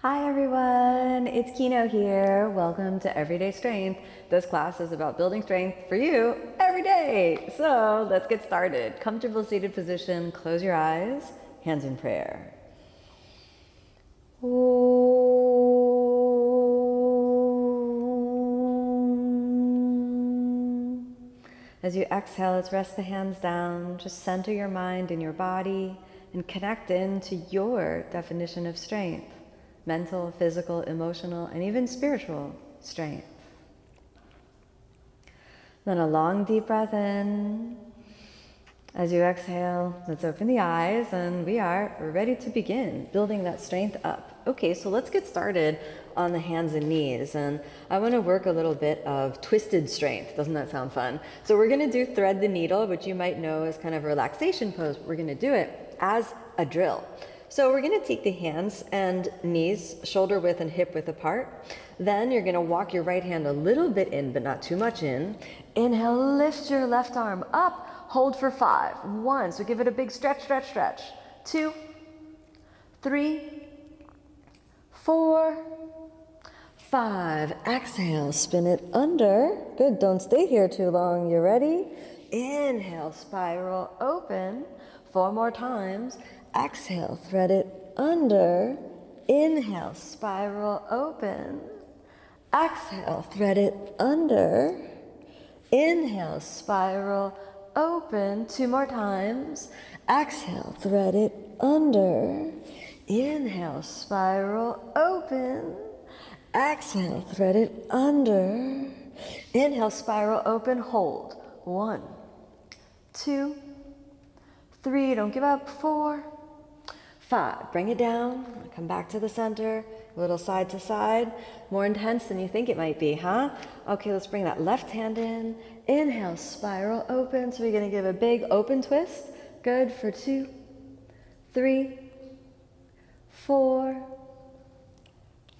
Hi everyone, it's Kino here. Welcome to Everyday Strength. This class is about building strength for you every day. So let's get started. Comfortable seated position, close your eyes, hands in prayer. As you exhale, let's rest the hands down. Just center your mind in your body and connect into your definition of strength. Mental, physical, emotional, and even spiritual strength. Then a long deep breath in. As you exhale, let's open the eyes and we are ready to begin building that strength up. Okay, so let's get started on the hands and knees. And I want to work a little bit of twisted strength. Doesn't that sound fun? So we're going to do thread the needle, which you might know as kind of a relaxation pose. We're going to do it as a drill. So we're going to take the hands and knees shoulder width and hip width apart. Then you're going to walk your right hand a little bit in, but not too much in. Inhale, lift your left arm up. Hold for 5. 1, so give it a big stretch, stretch, stretch. 2, 3, 4, 5. Exhale, spin it under. Good, don't stay here too long. You ready? Inhale, spiral open. 4 more times. Exhale, thread it under. Inhale, spiral open. Exhale, thread it under. Inhale, spiral open. 2 more times. Exhale, thread it under. Inhale, spiral open. Exhale, thread it under. Inhale, spiral open, hold. 1, 2, 3, don't give up. 4, 5, bring it down, come back to the center, a little side to side, more intense than you think it might be, huh? Okay, let's bring that left hand in. Inhale, spiral open, so we're gonna give a big open twist. Good, for 2, 3, 4,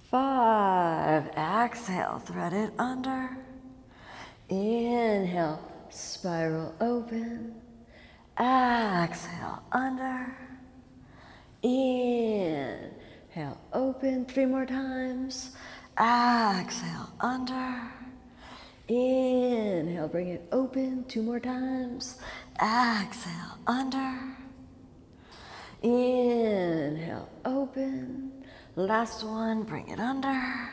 5. Exhale, thread it under. Inhale, spiral open. Exhale, under. Inhale, open. 3 more times. Exhale, under. Inhale, bring it open. 2 more times. Exhale, under. Inhale, open. Last one, bring it under.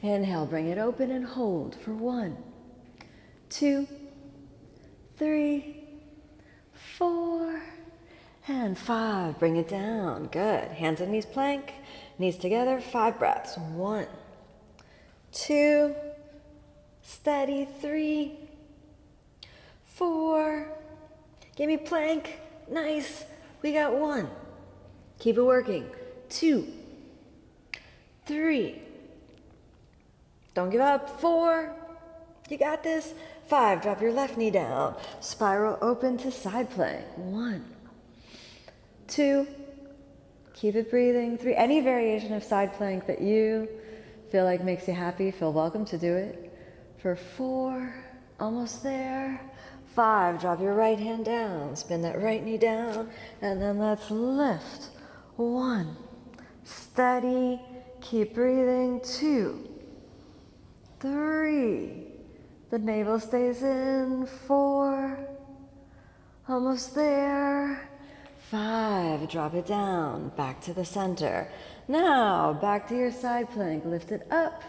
Inhale, bring it open and hold for 1, 2, 3, 4, and 5. Bring it down. Good. Hands and knees plank. Knees together. 5 breaths. 1, 2, steady. 3, 4. Give me plank. Nice. We got 1. Keep it working. 2, 3. Don't give up. 4. You got this. 5. Drop your left knee down. Spiral open to side plank. 1, 2. Keep it breathing. 3. Any variation of side plank that you feel like makes you happy, feel welcome to do it. For 4. Almost there. 5. Drop your right hand down. Spin that right knee down. And then let's lift. 1. Steady. Keep breathing. 2, 3. The navel stays in. 4. Almost there. 5. Drop it down. Back to the center. Now, back to your side plank. Lift it up.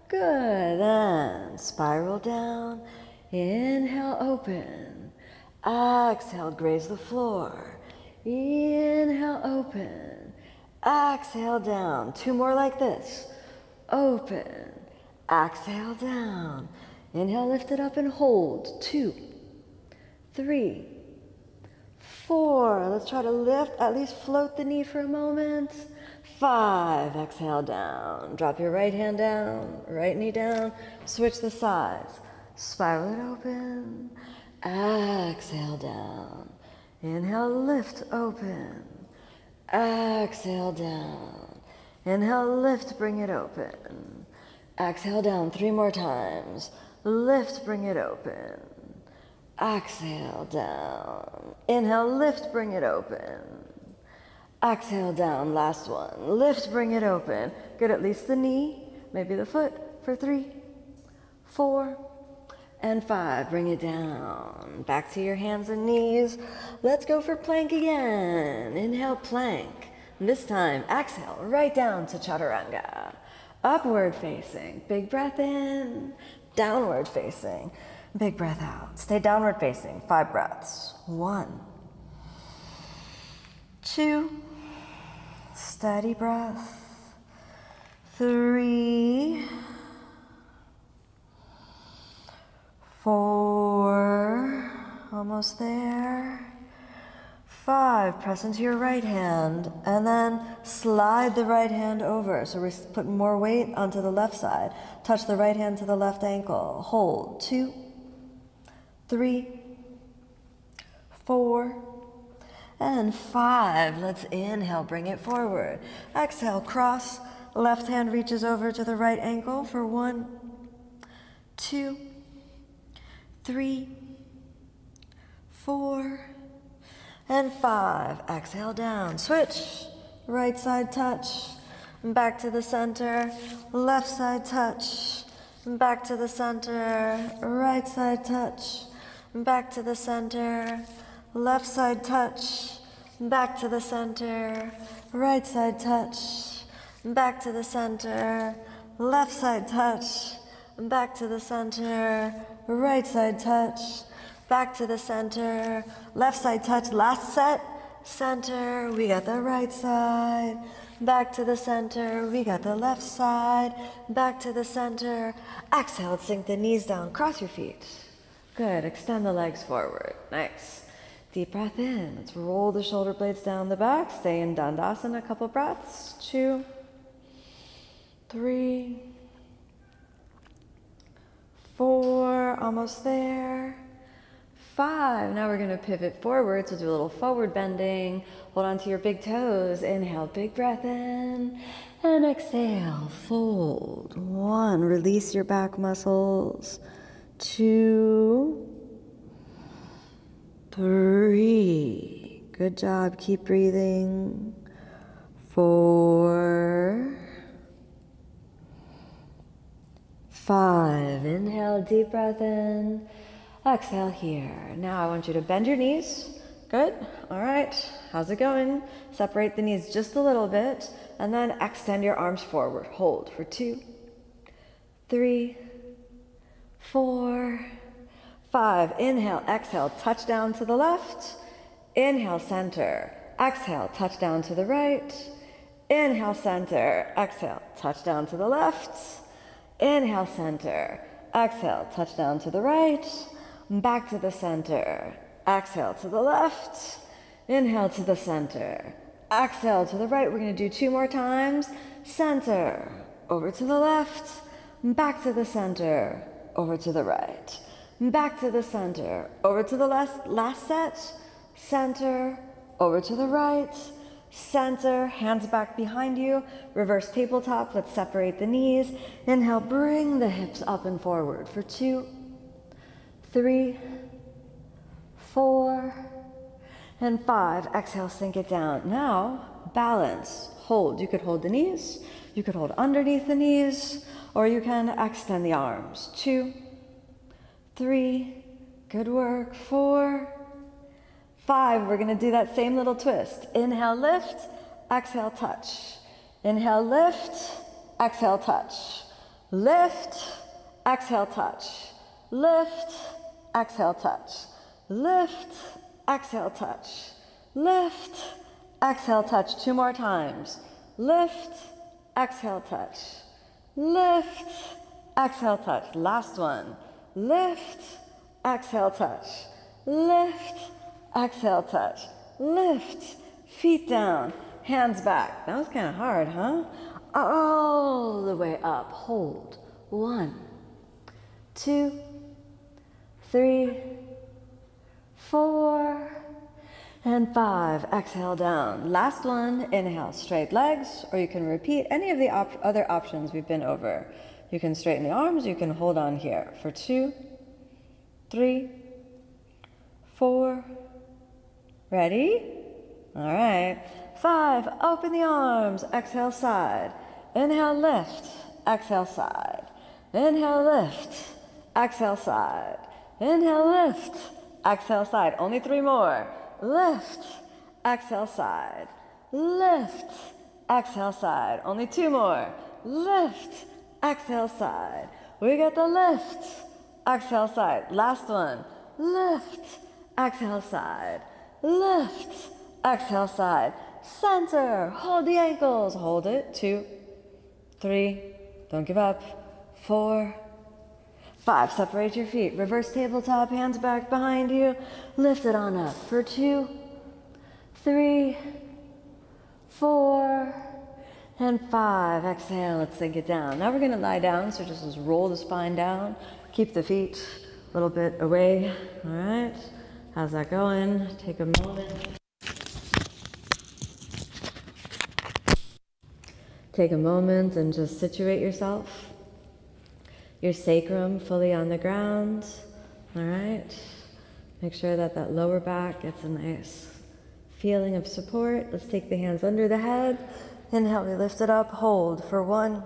Good. And spiral down. Inhale, open. Exhale, graze the floor. Inhale, open. Exhale, down. 2 more like this. Open. Exhale, down. Inhale, lift it up and hold. 2, 3, 4. Let's try to lift, at least float the knee for a moment. 5. Exhale, down. Drop your right hand down, right knee down. Switch the sides. Spiral it open. Exhale, down. Inhale, lift, open. Exhale, down. Inhale, lift, bring it open. Exhale, down. 3 more times. Lift, bring it open. Exhale, down. Inhale, lift, bring it open. Exhale down, last one. Lift, bring it open. Good, at least the knee, maybe the foot for 3, 4, and 5. Bring it down. Back to your hands and knees. Let's go for plank again. Inhale, plank. This time, exhale, right down to chaturanga. Upward facing, big breath in. Downward facing, big breath out. Stay downward facing, 5 breaths. 1, 2, steady breath. 3, 4, almost there. 5, press into your right hand and then slide the right hand over. So we're putting more weight onto the left side. Touch the right hand to the left ankle. Hold. 2, 3, 4, and 5. Let's inhale, bring it forward. Exhale, cross. Left hand reaches over to the right ankle for 1, 2, 3, 4, and 5. Exhale down. Switch. Right side touch. Back to the center. Left side touch. Back to the center. Right side touch. Back to the center. Left side touch. Back to the center. Right side touch. Back to the center. Left side touch. Back to the center. Right side touch. Back to the center, left side touch, last set, center, we got the right side, back to the center, we got the left side, back to the center, exhale, sink the knees down, cross your feet. Good, extend the legs forward, nice. Deep breath in, let's roll the shoulder blades down the back, stay in Dandasana a couple breaths, 2, 3, 4, almost there. 5, now we're going to pivot forward, so do a little forward bending. Hold on to your big toes. Inhale, big breath in, and exhale, fold. 1, release your back muscles. 2, 3, good job, keep breathing. 4, 5, inhale, deep breath in. Exhale here. Now I want you to bend your knees. Good. All right. How's it going? Separate the knees just a little bit and then extend your arms forward. Hold for 2, 3, 4, 5. Inhale, exhale, touch down to the left. Inhale, center. Exhale, touch down to the right. Inhale, center. Exhale, touch down to the left. Inhale, center. Exhale, touch down to the right. Back to the center. Exhale to the left. Inhale to the center. Exhale to the right. We're going to do 2 more times. Center. Over to the left. Back to the center. Over to the right. Back to the center. Over to the last set. Center. Over to the right. Center. Hands back behind you. Reverse tabletop. Let's separate the knees. Inhale. Bring the hips up and forward for 2, 3, 4, and 5. Exhale, sink it down. Now, balance. Hold. You could hold the knees. You could hold underneath the knees, or you can extend the arms. 2, 3, good work. 4, 5. We're going to do that same little twist. Inhale, lift. Exhale, touch. Inhale, lift. Exhale, touch. Lift. Exhale, touch. Lift. Exhale, touch. Lift, exhale, touch. Lift, exhale, touch. 2 more times. Lift, exhale, touch. Lift, exhale, touch. Last one. Lift, exhale, touch. Lift, exhale, touch. Lift, feet down, hands back. That was kind of hard, huh? All the way up. Hold. 1, 2, 3, 4, and 5. Exhale down. Last one. Inhale, straight legs, or you can repeat any of the other options we've been over. You can straighten the arms, you can hold on here for 2, 3, 4. Ready? All right. 5, open the arms, exhale side. Inhale, lift, exhale side. Inhale, lift, exhale side. Inhale, lift, exhale side. Only 3 more. Lift, exhale side. Lift, exhale side. Only 2 more. Lift, exhale side. We got the lift, exhale side. Last one. Lift, exhale side. Lift, exhale side. Center, hold the ankles. Hold it. 2, 3, don't give up. 4, 5, separate your feet. Reverse tabletop, hands back behind you. Lift it on up for 2, 3, 4, and 5. Exhale, let's sink it down. Now we're gonna lie down, so just roll the spine down. Keep the feet a little bit away, all right? How's that going? Take a moment. Take a moment and just situate yourself. Your sacrum fully on the ground, all right? Make sure that that lower back gets a nice feeling of support. Let's take the hands under the head. Inhale, we lift it up, hold for 1,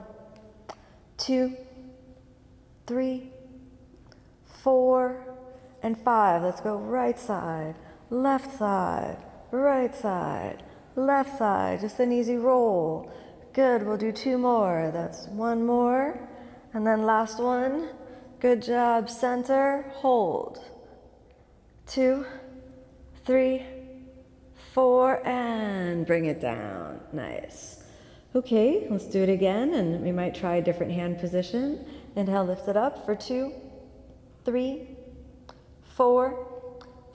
2, 3, 4, and 5. Let's go right side, left side, right side, left side. Just an easy roll. Good, we'll do 2 more. That's 1 more. And then last one. Good job, center, hold. 2, 3, 4, and bring it down. Nice. Okay, let's do it again, and we might try a different hand position. Inhale, lift it up for 2, 3, 4,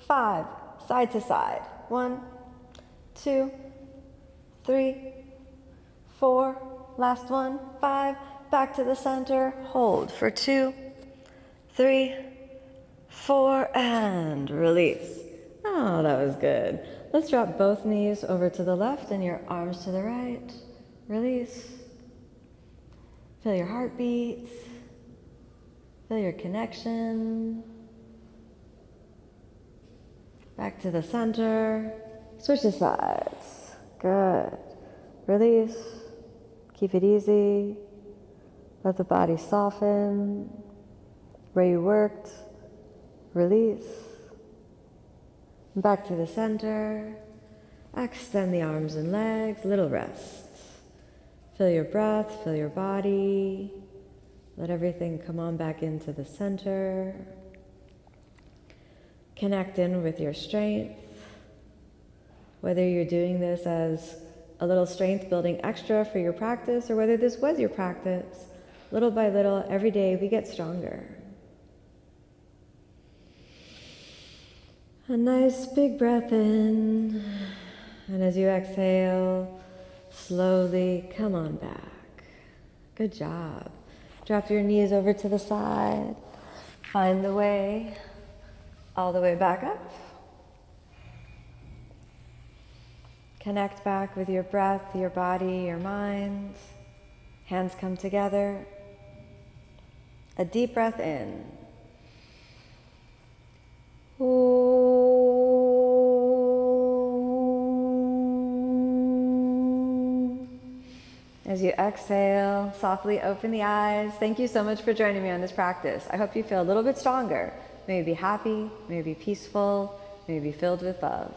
5. Side to side. 1, 2, 3, 4. Last one. 5. Back to the center. Hold for 2, 3, 4, and release. Oh, that was good. Let's drop both knees over to the left and your arms to the right. Release. Feel your heartbeat. Feel your connection. Back to the center. Switch the sides. Good. Release. Keep it easy. Let the body soften. Where you worked. Release. Back to the center. Extend the arms and legs. Little rest. Feel your breath. Feel your body. Let everything come on back into the center. Connect in with your strength. Whether you're doing this as a little strength building extra for your practice or whether this was your practice, little by little, every day we get stronger. A nice big breath in, and as you exhale, slowly come on back. Good job. Drop your knees over to the side. Find the way all the way back up. Connect back with your breath, your body, your mind. Hands come together. A deep breath in. As you exhale, softly open the eyes. Thank you so much for joining me on this practice. I hope you feel a little bit stronger. Maybe happy, maybe peaceful, maybe filled with love.